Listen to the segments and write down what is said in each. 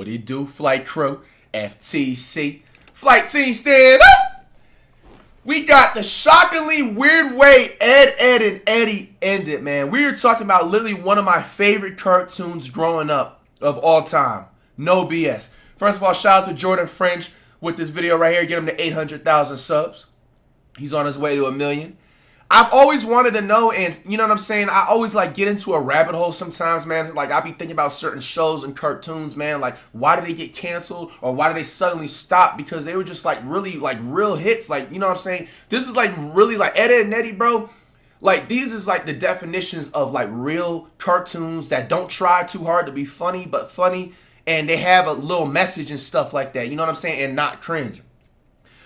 What do you do, flight crew? FTC. Flight team, stand up! We got the shockingly weird way Ed, and Eddy ended, man. We were talking about literally one of my favorite cartoons growing up of all time. No BS. First of all, shout out to Jordan French with this video right here. Get him to 800,000 subs. He's on his way to 1 million. I've always wanted to know, and you know what I'm saying? I always like get into a rabbit hole sometimes, man. Like I be thinking about certain shows and cartoons, man. Like why did they get canceled or why did they suddenly stop? Because they were just like really like real hits. Like, you know what I'm saying? This is like really like Eddy and Eddy, bro. Like these is like the definitions of like real cartoons that don't try too hard to be funny, but funny. And they have a little message and stuff like that. You know what I'm saying? And not cringe.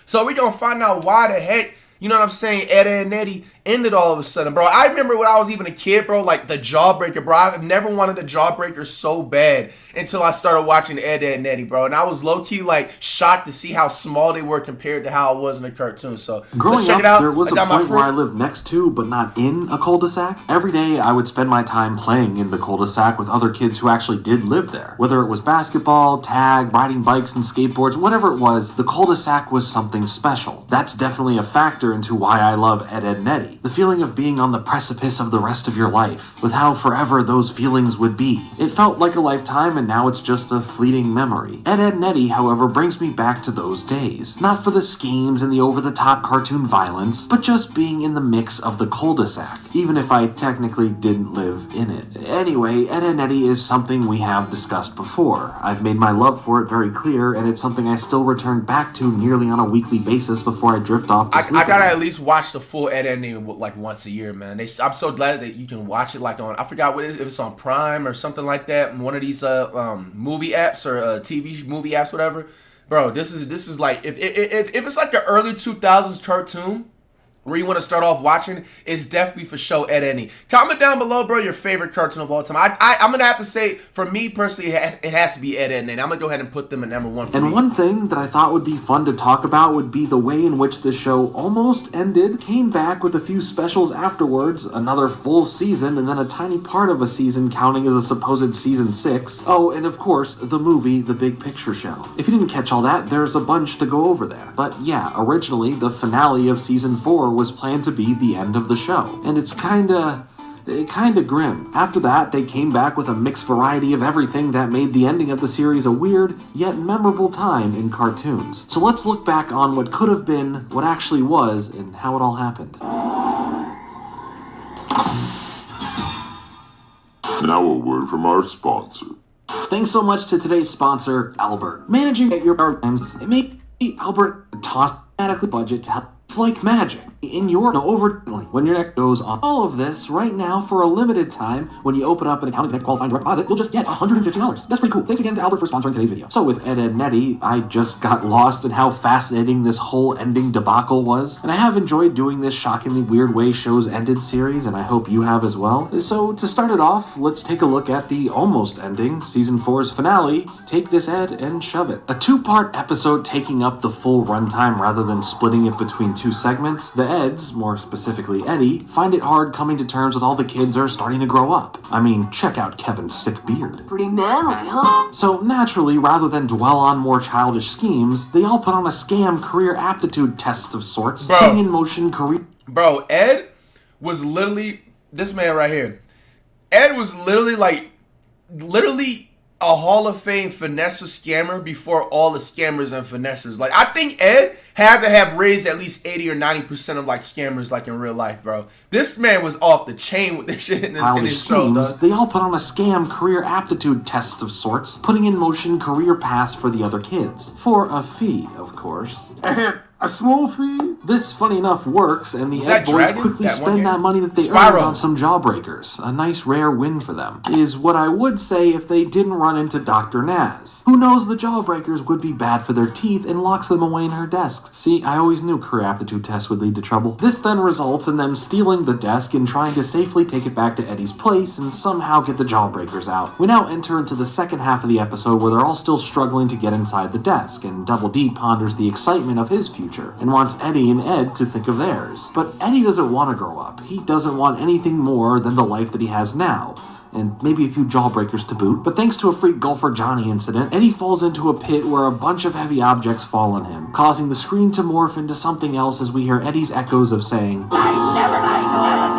So we're going to find out why the heck, you know what I'm saying, Eddy and Eddy ended all of a sudden, bro. I remember when I was even a kid, bro, like the Jawbreaker, bro. I never wanted the Jawbreaker so bad until I started watching Eddy and Eddy, bro. And I was low-key, like, shocked to see how small they were compared to how it was in the cartoon. So, growing let's check up, it out. there was a point where I lived next to, but not in, a cul-de-sac. Every day, I would spend my time playing in the cul-de-sac with other kids who actually did live there. Whether it was basketball, tag, riding bikes and skateboards, whatever it was, the cul-de-sac was something special. That's definitely a factor into why I love Ed, and Eddy. The feeling of being on the precipice of the rest of your life, with how forever those feelings would be. It felt like a lifetime, and now it's just a fleeting memory. Ed, and Eddy, however, brings me back to those days. Not for the schemes and the over-the-top cartoon violence, but just being in the mix of the cul-de-sac, even if I technically didn't live in it. Anyway, Ed, and Eddy is something we have discussed before. I've made my love for it very clear, and it's something I still return back to nearly on a weekly basis before I drift off to sleep. I gotta at least watch the full Ed, and Eddy like once a year, man. I'm so glad that you can watch it like on, I forgot what it is, if it's on Prime or something like that, one of these movie apps or TV movie apps, whatever. Bro, this is like if it's like the early 2000s cartoon where you want to start off watching, it's definitely for show Ed, and Eddy. Comment down below, bro, your favorite cartoon of all time. I'm going to have to say, for me personally, it has to be Ed, and Eddy. I'm going to go ahead and put them at number one for me. And one thing that I thought would be fun to talk about would be the way in which the show almost ended, came back with a few specials afterwards, another full season, and then a tiny part of a season counting as a supposed season 6. Oh, and of course, the movie, The Big Picture Show. If you didn't catch all that, there's a bunch to go over there. But yeah, originally, the finale of season 4 was planned to be the end of the show, and it's kinda grim. After that, they came back with a mixed variety of everything that made the ending of the series a weird, yet memorable time in cartoons. So let's look back on what could have been, what actually was, and how it all happened. Now a word from our sponsor. Thanks so much to today's sponsor, Albert. Managing at your programs, it made Albert toss automatically budget to help. It's like magic. In your when your neck goes on. All of this right now for a limited time. When you open up an account and connect qualifying direct deposit, you'll just get $150. That's pretty cool. Thanks again to Albert for sponsoring today's video. So with Ed, and Eddy, I just got lost in how fascinating this whole ending debacle was. And I have enjoyed doing this shockingly weird way shows ended series, and I hope you have as well. So to start it off, let's take a look at the almost ending, season 4's finale, Take This Ed and Shove It. A 2-part episode taking up the full runtime rather than splitting it between 2 segments. The Eds, more specifically Eddy, find it hard coming to terms with all the kids are starting to grow up. I mean, check out Kevin's sick beard. Pretty manly, huh? So naturally, rather than dwell on more childish schemes, they all put on a scam career aptitude test of sorts, putting in motion career... Bro, Ed was literally, this man right here, Ed was literally a Hall of Fame finesser scammer before all the scammers and finessers. Like, I think Ed had to have raised at least 80 or 90% of like scammers like in real life, bro. This man was off the chain with this shit in his show, dog. They all put on a scam career aptitude test of sorts, putting in motion career paths for the other kids. For a fee, of course. A small fee? This, funny enough, works, and the Ed boys quickly spend that money that they earned on some jawbreakers. A nice rare win for them. Is what I would say if they didn't run into Dr. Naz, who knows the jawbreakers would be bad for their teeth and locks them away in her desk. See, I always knew career aptitude tests would lead to trouble. This then results in them stealing the desk and trying to safely take it back to Eddy's place and somehow get the jawbreakers out. We now enter into the second half of the episode where they're all still struggling to get inside the desk, and Double D ponders the excitement of his future and wants Eddy and Ed to think of theirs. But Eddy doesn't want to grow up. He doesn't want anything more than the life that he has now. and maybe a few jawbreakers to boot. But thanks to a freak golfer Johnny incident, Eddy falls into a pit where a bunch of heavy objects fall on him, causing the screen to morph into something else as we hear Eddy's echoes of saying, "I never let go."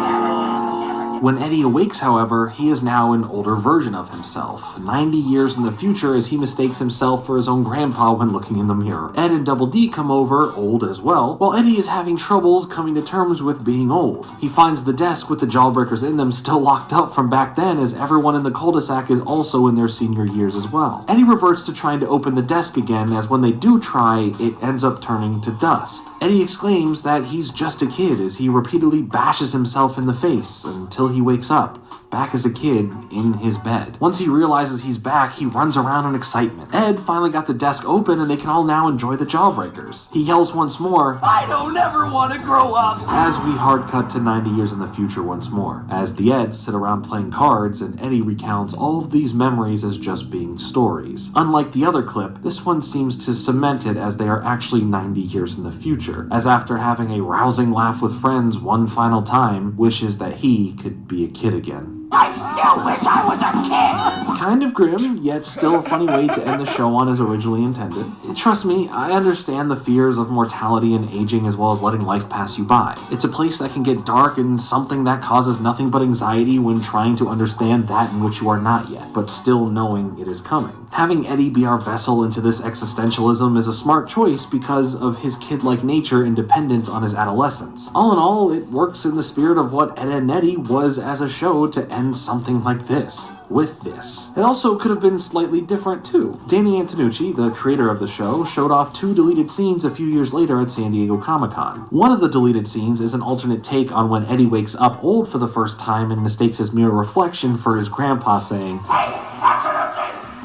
When Eddy awakes, however, he is now an older version of himself, 90 years in the future as he mistakes himself for his own grandpa when looking in the mirror. Ed and Double D come over, old as well, while Eddy is having troubles coming to terms with being old. He finds the desk with the jawbreakers in them still locked up from back then, as everyone in the cul-de-sac is also in their senior years as well. Eddy reverts to trying to open the desk again, as when they do try, it ends up turning to dust. Eddy exclaims that he's just a kid as he repeatedly bashes himself in the face until he wakes up, back as a kid in his bed. Once he realizes he's back, he runs around in excitement. Ed finally got the desk open and they can all now enjoy the jawbreakers. He yells once more, "I don't ever want to grow up!" as we hard cut to 90 years in the future once more, as the Eds sit around playing cards and Eddy recounts all of these memories as just being stories. Unlike the other clip, this one seems to cement it as they are actually 90 years in the future, as after having a rousing laugh with friends one final time, wishes that he could be a kid again. I still wish I was a kid! Kind of grim, yet still a funny way to end the show on as originally intended. Trust me, I understand the fears of mortality and aging as well as letting life pass you by. It's a place that can get dark and something that causes nothing but anxiety when trying to understand that in which you are not yet, but still knowing it is coming. Having Eddy be our vessel into this existentialism is a smart choice because of his kid-like nature and dependence on his adolescence. All in all, it works in the spirit of what Ed, Edd n Eddy was as a show to end something like this. With this. It also could have been slightly different too. Danny Antonucci, the creator of the show, showed off 2 deleted scenes a few years later at San Diego Comic-Con. One of the deleted scenes is an alternate take on when Eddy wakes up old for the first time and mistakes his mirror reflection for his grandpa saying, "Hey,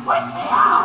wake me up!"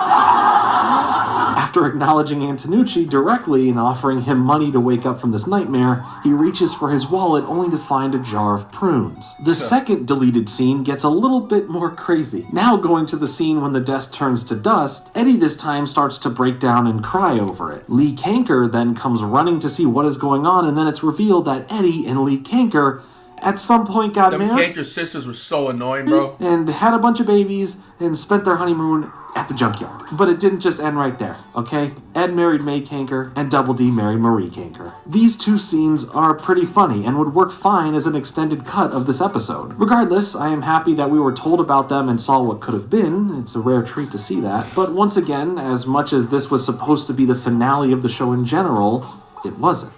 After acknowledging Antonucci directly and offering him money to wake up from this nightmare, he reaches for his wallet only to find a jar of prunes. The second deleted scene gets a little bit more crazy. Now going to the scene when the desk turns to dust, Eddy this time starts to break down and cry over it. Lee Kanker then comes running to see what is going on, and then it's revealed that Eddy and Lee Kanker at some point got married. Them Kanker sisters were so annoying, bro. And had a bunch of babies and spent their honeymoon at the junkyard. But it didn't just end right there, okay? Ed married May Kanker and Double D married Marie Kanker. These 2 scenes are pretty funny and would work fine as an extended cut of this episode. Regardless, I am happy that we were told about them and saw what could have been. It's a rare treat to see that. But once again, as much as this was supposed to be the finale of the show in general, it wasn't.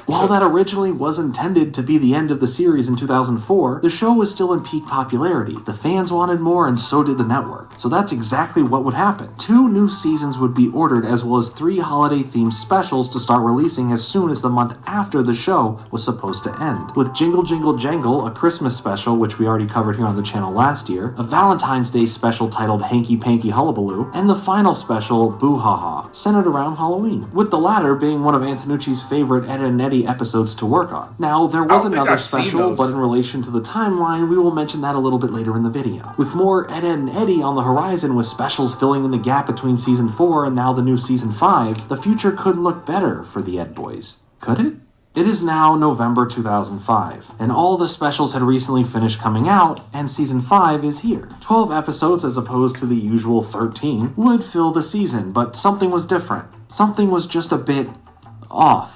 While that originally was intended to be the end of the series in 2004, the show was still in peak popularity. The fans wanted more and so did the network. So that's exactly what would happen. 2 new seasons would be ordered as well as 3 holiday-themed specials to start releasing as soon as the month after the show was supposed to end. With Jingle Jingle Jangle, a Christmas special which we already covered here on the channel last year, a Valentine's Day special titled Hanky Panky Hullabaloo, and the final special, Boo Ha Ha, centered around Halloween, with the latter being one of Antonucci's favorite Ed, Edd n Eddy episodes to work on. Now, there was another special, but in relation to the timeline, we will mention that a little bit later in the video. With more Ed, Edd n Eddy on the horizon with specials filling in the gap between Season 4 and now the new Season 5, the future couldn't look better for the Ed Boys. Could it? It is now November 2005, and all the specials had recently finished coming out, and Season 5 is here. 12 episodes as opposed to the usual 13 would fill the season, but something was different. Something was just a bit off.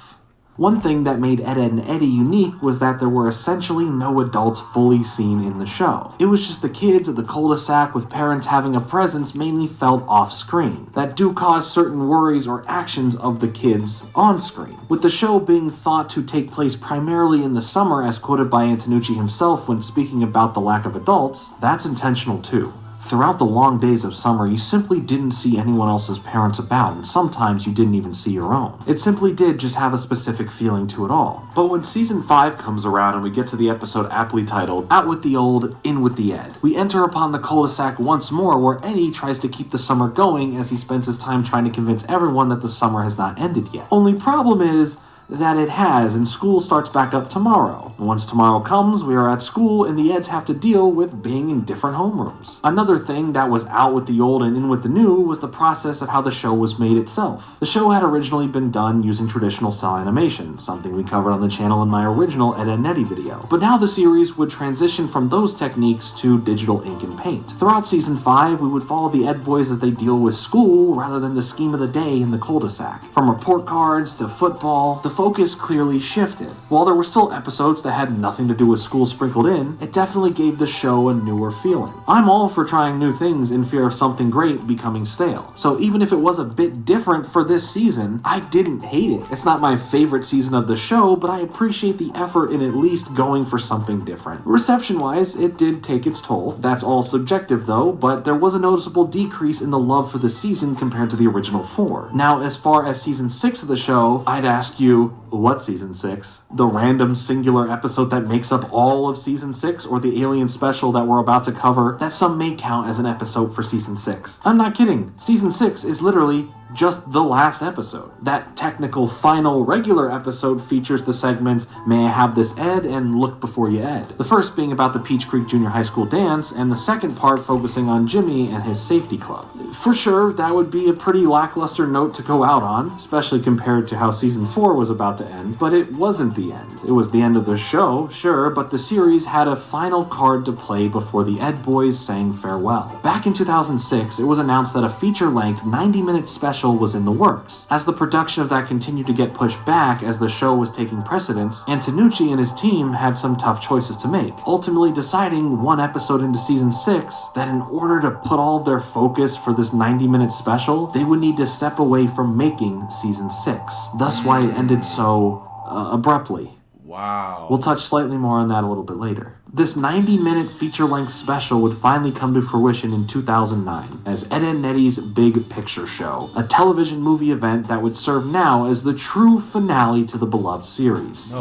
One thing that made Ed, Edd n Eddy unique was that there were essentially no adults fully seen in the show. It was just the kids at the cul-de-sac with parents having a presence mainly felt off-screen, that do cause certain worries or actions of the kids on-screen. With the show being thought to take place primarily in the summer as quoted by Antonucci himself when speaking about the lack of adults, that's intentional too. Throughout the long days of summer, you simply didn't see anyone else's parents about, and sometimes you didn't even see your own. It simply did just have a specific feeling to it all. But when Season 5 comes around and we get to the episode aptly titled, Out with the Old, In with the Ed, we enter upon the cul-de-sac once more where Eddy tries to keep the summer going as he spends his time trying to convince everyone that the summer has not ended yet. Only problem is, that it has, and school starts back up tomorrow. Once tomorrow comes, we are at school, and the Eds have to deal with being in different homerooms. Another thing that was out with the old and in with the new was the process of how the show was made itself. The show had originally been done using traditional cell animation, something we covered on the channel in my original Ed, Edd n Eddy video. But now the series would transition from those techniques to digital ink and paint. Throughout season 5, we would follow the Ed boys as they deal with school rather than the scheme of the day in the cul-de-sac. From report cards to football, the focus clearly shifted. While there were still episodes that had nothing to do with school sprinkled in, it definitely gave the show a newer feeling. I'm all for trying new things in fear of something great becoming stale. So even if it was a bit different for this season, I didn't hate it. It's not my favorite season of the show, but I appreciate the effort in at least going for something different. Reception-wise, it did take its toll. That's all subjective though, but there was a noticeable decrease in the love for the season compared to the original 4. Now, as far as season 6 of the show, I'd ask you, what season 6? The random singular episode that makes up all of season 6, or the alien special that we're about to cover that some may count as an episode for season 6? I'm not kidding. Season 6 is literally just the last episode. That technical final regular episode features the segments May I Have This Ed and Look Before You Ed. The first being about the Peach Creek Junior High School dance, and the second part focusing on Jimmy and his safety club. For sure, that would be a pretty lackluster note to go out on, especially compared to how season 4 was about to end, but it wasn't the end. It was the end of the show, sure, but the series had a final card to play before the Ed boys sang farewell. Back in 2006, it was announced that a feature-length 90-minute special was in the works. As the production of that continued to get pushed back as the show was taking precedence, Antonucci and his team had some tough choices to make, ultimately deciding one episode into season 6 that in order to put all of their focus for this 90-minute special, they would need to step away from making season 6. Thus why it ended so abruptly. Wow. We'll touch slightly more on that a little bit later. This 90-minute feature-length special would finally come to fruition in 2009 as Ed, Edd n Eddy's Big Picture Show, a television movie event that would serve now as the true finale to the beloved series.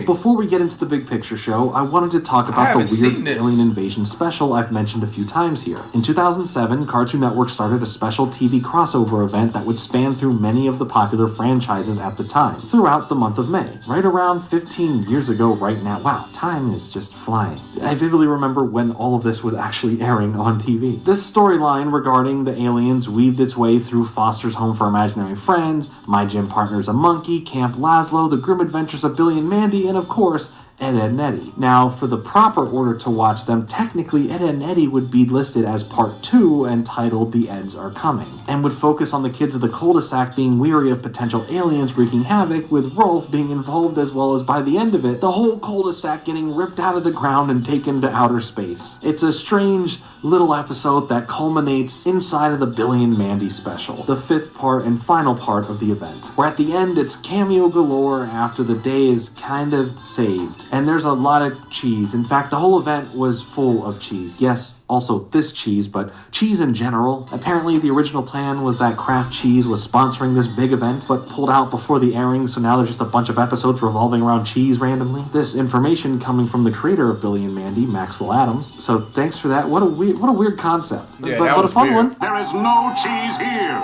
Before we get into the Big Picture Show, I wanted to talk about the weird alien invasion special I've mentioned a few times here. In 2007, Cartoon Network started a special TV crossover event that would span through many of the popular franchises at the time, throughout the month of May. Right around 15 years ago right now. Wow, time is just flying. I vividly remember when all of this was actually airing on TV. This storyline regarding the aliens weaved its way through Foster's Home for Imaginary Friends, My Gym Partner's a Monkey, Camp Lazlo, The Grim Adventures of Billy and Mandy, and of course, Ed, Edd n Eddy. Now, for the proper order to watch them, technically Ed, Edd n Eddy would be listed as part 2 and titled The Eds Are Coming, and would focus on the kids of the cul-de-sac being weary of potential aliens wreaking havoc, with Rolf being involved, as well as by the end of it, the whole cul-de-sac getting ripped out of the ground and taken to outer space. It's a strange little episode that culminates inside of the Billy and Mandy special, the 5th part and final part of the event, where at the end it's cameo galore after the day is kind of saved. And there's a lot of cheese. In fact, the whole event was full of cheese. Yes, also this cheese, but cheese in general. Apparently, the original plan was that Kraft Cheese was sponsoring this big event, but pulled out before the airing, so now there's just a bunch of episodes revolving around cheese randomly. This information coming from the creator of Billy and Mandy, Maxwell Adams. So thanks for that. What a weird concept. Yeah, but a fun one. There is no cheese here.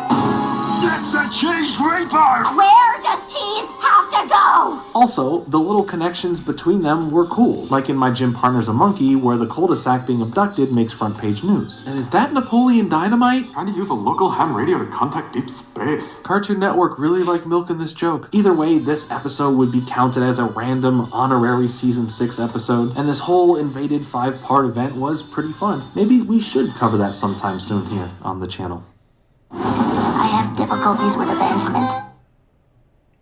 That's the cheese reaper! Where does cheese have to go? Also, the little connections between them were cool, like in My Gym Partner's a Monkey, where the cul-de-sac being abducted makes front page news. And is that Napoleon Dynamite? Trying to use a local ham radio to contact deep space. Cartoon Network really liked milking this joke. Either way, this episode would be counted as a random honorary season 6 episode, and this whole invaded 5-part event was pretty fun. Maybe we should cover that sometime soon here on the channel. I have difficulties with abandonment.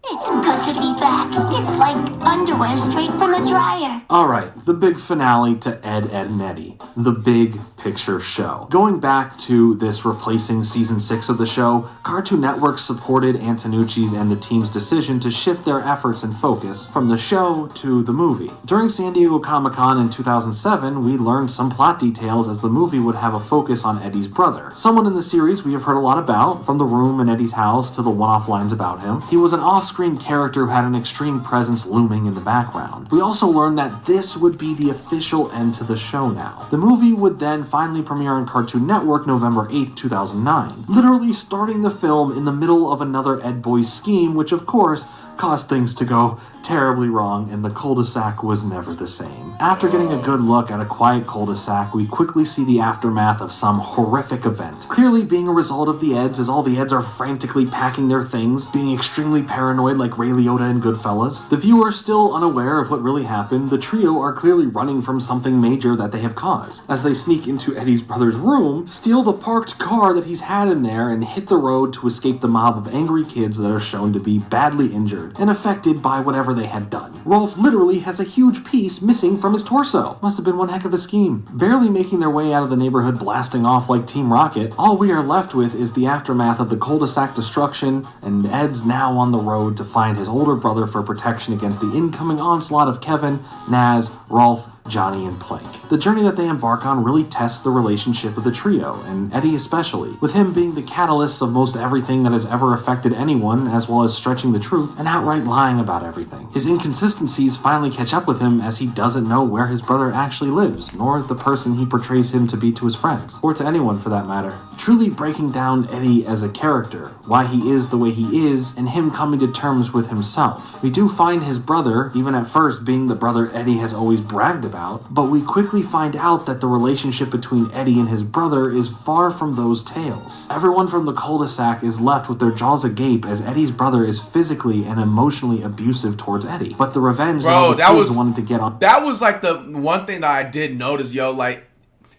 It's good to be back. It's like underwear straight from the dryer. Alright, the big finale to Ed, Edd n Eddy. The Big Picture Show. Going back to this replacing season 6 of the show, Cartoon Network supported Antonucci's and the team's decision to shift their efforts and focus from the show to the movie. During San Diego Comic-Con in 2007, we learned some plot details as the movie would have a focus on Eddie's brother. Someone in the series we have heard a lot about, from the room in Eddie's house to the one-off lines about him. He was an off-screen on-screen character who had an extreme presence looming in the background. We also learned that this would be the official end to the show now. The movie would then finally premiere on Cartoon Network November 8th, 2009, literally starting the film in the middle of another Ed Boy scheme, which of course caused things to go terribly wrong, and the cul-de-sac was never the same. After getting a good look at a quiet cul-de-sac, we quickly see the aftermath of some horrific event, clearly being a result of the Eds, as all the Eds are frantically packing their things, being extremely paranoid like Ray Liotta in Goodfellas. The viewer still unaware of what really happened, the trio are clearly running from something major that they have caused, as they sneak into Eddie's brother's room, steal the parked car that he's had in there, and hit the road to escape the mob of angry kids that are shown to be badly injured and affected by whatever they had done. Rolf literally has a huge piece missing from his torso. Must have been one heck of a scheme. Barely making their way out of the neighborhood, blasting off like Team Rocket, all we are left with is the aftermath of the cul-de-sac destruction, and Ed's now on the road to find his older brother for protection against the incoming onslaught of Kevin, Naz, Rolf, Johnny, and Plank. The journey that they embark on really tests the relationship of the trio, and Eddy especially, with him being the catalyst of most everything that has ever affected anyone, as well as stretching the truth and outright lying about everything. His inconsistencies finally catch up with him as he doesn't know where his brother actually lives, nor the person he portrays him to be to his friends, or to anyone for that matter. Truly breaking down Eddy as a character, why he is the way he is, and him coming to terms with himself. We do find his brother, even at first being the brother Eddy has always bragged about, but we quickly find out that the relationship between Eddy and his brother is far from those tales. Everyone from the cul-de-sac is left with their jaws agape as Eddy's brother is physically and emotionally abusive towards Eddy. But the revenge that wanted to get on. That was like the one thing that I did notice, yo. Like,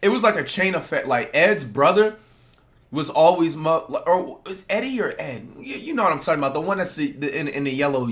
it was like a chain effect. Like, Ed's brother was always, or is Eddy or Ed? You know what I'm talking about. The one that's in the yellow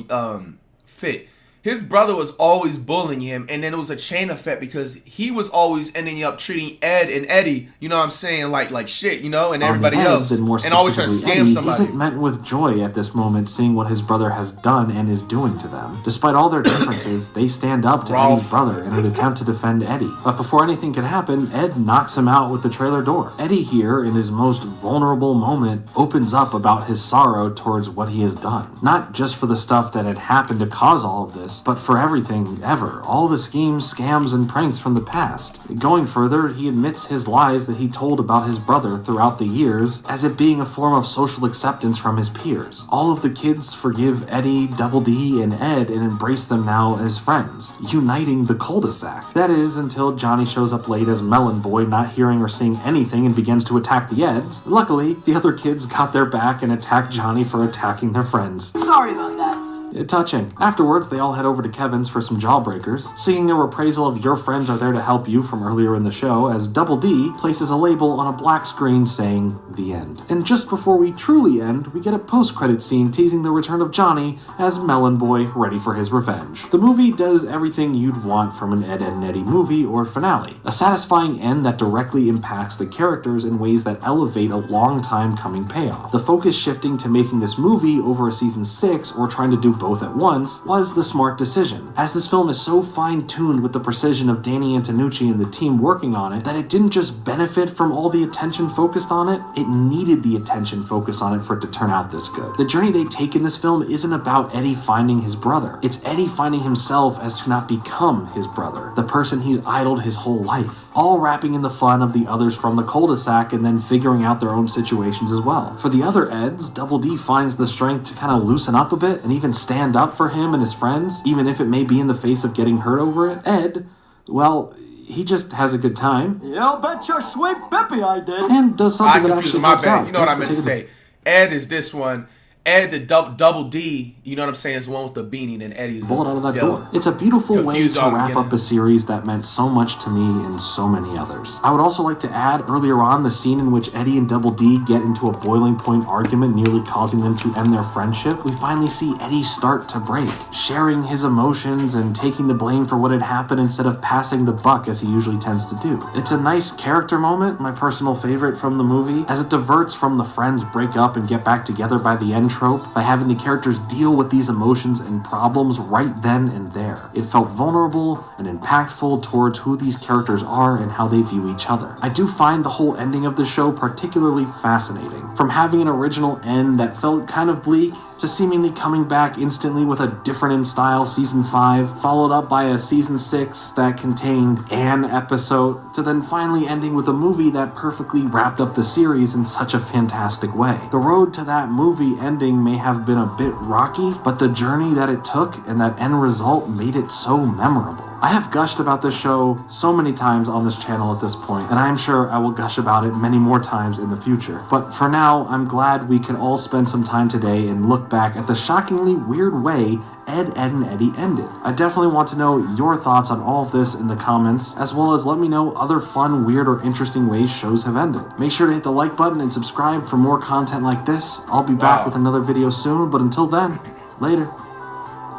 fit. His brother was always bullying him, and then it was a chain effect because he was always ending up treating Ed and Eddy, you know what I'm saying, like shit, you know, and everybody else, and always trying to scam somebody. Isn't met with joy at this moment, seeing what his brother has done and is doing to them. Despite all their differences, they stand up to Eddy's brother in an attempt to defend Eddy. But before anything can happen, Ed knocks him out with the trailer door. Eddy here, in his most vulnerable moment, opens up about his sorrow towards what he has done. Not just for the stuff that had happened to cause all of this, but for everything ever. All the schemes, scams, and pranks from the past. Going further, he admits his lies that he told about his brother throughout the years as it being a form of social acceptance from his peers. All of the kids forgive Eddy, Double D, and Ed and embrace them now as friends, uniting the cul-de-sac. That is, until Johnny shows up late as Melon Boy, not hearing or seeing anything, and begins to attack the Eds. Luckily, the other kids got their back and attacked Johnny for attacking their friends. Sorry about that. Touching. Afterwards, they all head over to Kevin's for some jawbreakers, seeing a reprisal of Your Friends Are There to Help You from earlier in the show, as Double D places a label on a black screen saying, The End. And just before we truly end, we get a post-credit scene teasing the return of Johnny as Melon Boy ready for his revenge. The movie does everything you'd want from an Ed, Edd n Eddy movie or finale. A satisfying end that directly impacts the characters in ways that elevate a long time coming payoff. The focus shifting to making this movie over a season 6 or trying to do both at once was the smart decision, as this film is so fine-tuned with the precision of Danny Antonucci and the team working on it that it didn't just benefit from all the attention focused on it, it needed the attention focused on it for it to turn out this good. The journey they take in this film isn't about Eddy finding his brother, it's Eddy finding himself as to not become his brother, the person he's idoled his whole life, all wrapping in the fun of the others from the cul-de-sac and then figuring out their own situations as well. For the other Eds, Double D finds the strength to kind of loosen up a bit and even stand up for him and his friends, even if it may be in the face of getting hurt over it. Ed, well, he just has a good time. You bet your sweet Bippy I did. And does something that actually my bad. out. You know what I meant to say. Ed is this one. Ed, the double D, you know what I'm saying, is the one with the beanie, and Eddie's bullet out of that door. It's a beautiful way to wrap up a series that meant so much to me and so many others. I would also like to add earlier on the scene in which Eddy and Double D get into a boiling point argument, nearly causing them to end their friendship. We finally see Eddy start to break, sharing his emotions and taking the blame for what had happened instead of passing the buck as he usually tends to do. It's a nice character moment, my personal favorite from the movie, as it diverts from the friends break up and get back together by the end trope by having the characters deal with these emotions and problems right then and there. It felt vulnerable and impactful towards who these characters are and how they view each other. I do find the whole ending of the show particularly fascinating. From having an original end that felt kind of bleak, to seemingly coming back instantly with a different in style season 5, followed up by a season 6 that contained an episode, to then finally ending with a movie that perfectly wrapped up the series in such a fantastic way. The road to that movie ending may have been a bit rocky, but the journey that it took and that end result made it so memorable. I have gushed about this show so many times on this channel at this point, and I'm sure I will gush about it many more times in the future. But for now, I'm glad we can all spend some time today and look back at the shockingly weird way Ed, Edd, and Eddy ended. I definitely want to know your thoughts on all of this in the comments, as well as let me know other fun, weird, or interesting ways shows have ended. Make sure to hit the like button and subscribe for more content like this. I'll be back with another video soon, but until then, later.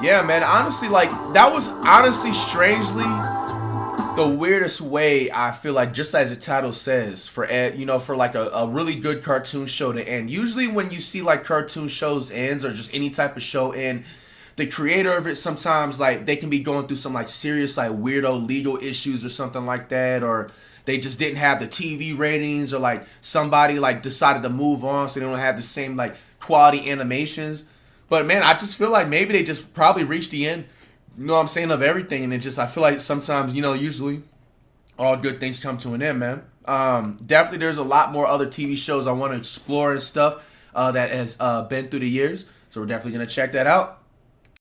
Yeah, man, honestly, like, that was honestly strangely the weirdest way, I feel like, just as the title says, for Ed, you know, for like a really good cartoon show to end. Usually when you see like cartoon shows ends or just any type of show end, the creator of it sometimes, like, they can be going through some like serious like weirdo legal issues or something like that, or they just didn't have the TV ratings, or like somebody like decided to move on so they don't have the same like quality animations. But man, I just feel like maybe they just probably reached the end, you know what I'm saying, of everything. And it just, I feel like sometimes, you know, usually all good things come to an end, man. Definitely there's a lot more other TV shows I want to explore and stuff that has been through the years. So we're definitely going to check that out.